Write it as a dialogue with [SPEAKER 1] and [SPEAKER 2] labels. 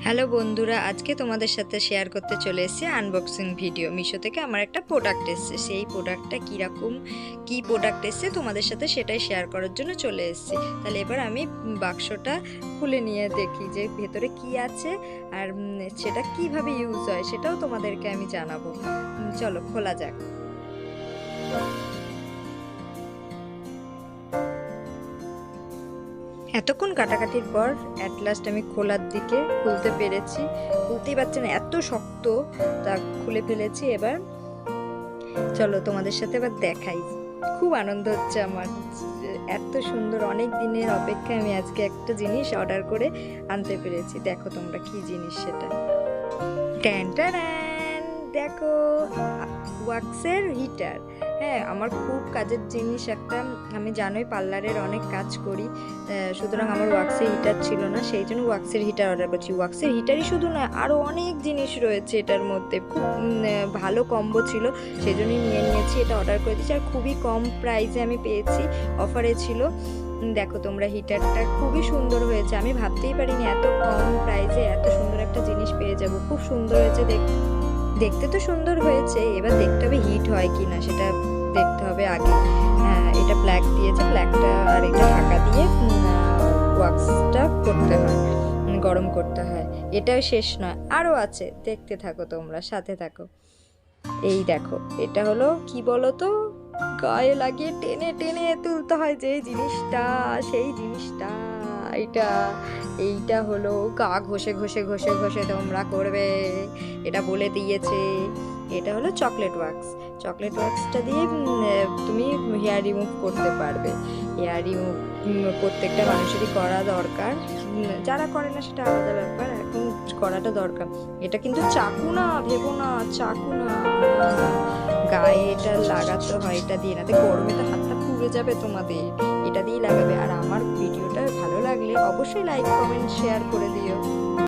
[SPEAKER 1] Hello বন্ধুরা, আজকে তোমাদের সাথে শেয়ার করতে চলে এসেছি আনবক্সিং ভিডিও। মিশো থেকে আমার একটা প্রোডাক্ট এসেছে, সেই প্রোডাক্টটা কীরকম কী প্রোডাক্ট এসেছে তোমাদের সাথে সেটাই শেয়ার করার জন্য চলে এসেছি। তাহলে এবার আমি বাক্সটা খুলে নিয়ে দেখি যে ভেতরে কি আছে আর সেটা কিভাবে ইউজ হয় সেটাও তোমাদেরকে আমি জানাবো। চলো খোলা যাক। এতক্ষণ কাটাকাটির পর অ্যাট লাস্ট আমি খোলার দিকে খুলতে পেরেছি। খুলতেই পারছি না, এত শক্ত, তা খুলে ফেলেছি। এবার চলো তোমাদের সাথে এবার দেখাই। খুব আনন্দ হচ্ছে আমার, এত সুন্দর অনেক দিনের অপেক্ষায় আমি আজকে একটা জিনিস অর্ডার করে আনতে পেরেছি। দেখো তোমরা কি জিনিস সেটা। ট্যান ট্যান, দেখো ওয়াক্সের হিটার। হ্যাঁ, আমার খুব কাজের জিনিস একটা। আমি জানোই পার্লারের অনেক কাজ করি, সুতরাং আমার ওয়াক্সের হিটার ছিল না, সেই জন্য ওয়াক্সের হিটার অর্ডার করছি। ওয়াক্সের হিটারই শুধু না, আরও অনেক জিনিস রয়েছে এটার মধ্যে। খুব ভালো কম্বো ছিল, সেই জন্যই নিয়ে নিয়েছি, এটা অর্ডার করে দিয়েছি। আর খুবই কম প্রাইসে আমি পেয়েছি, অফারে ছিল। দেখো তোমরা, হিটারটা খুবই সুন্দর হয়েছে। আমি ভাবতেই পারিনি এত কম প্রাইসে এত সুন্দর একটা জিনিস পেয়ে যাব। খুব সুন্দর হয়েছে, দেখতে তো সুন্দর হয়েছে, এবার দেখতে হবে হিট হয় কি না সেটা দেখতে হবে আগে। হ্যাঁ, এটা ব্ল্যাক দিয়েছে, ব্ল্যাকটা আর এটা ঢাকা দিয়ে ওয়াক্সটা করতে হয়, গরম করতে হয়। এটাও শেষ নয়, আরও আছে, দেখতে থাকো তোমরা, সাথে থাকো। এই দেখো, এটা হলো কি বলো তো, গায়ে লাগিয়ে টেনে টেনে তুলতে হয় যে জিনিসটা, সেই জিনিসটা এইটা হলো গা ঘষে ঘষে ঘষে ঘষে তোমরা করবে, এটা বলে দিয়েছে। এটা হলো চকলেট ওয়াক্স। চকলেট ওয়াক্সটা দিয়ে তুমি হেয়ার রিমুভ করতে পারবে। হেয়ার রিমুভ প্রত্যেকটা মানুষেরই করা দরকার, যারা করে না সেটা আলাদা ব্যাপার, এখন করাটা দরকার। এটা কিন্তু চাকু না, ভেবো না চাকু না, গায়ে এটা লাগাতে হয়, এটা দিয়ে না গরমে তো হাতটা পুড়ে যাবে তোমাদের, এটা দিয়েই লাগাবে। আর আমার ভিডিওটা ভালো লাগলে অবশ্যই লাইক কমেন্ট শেয়ার করে দিও।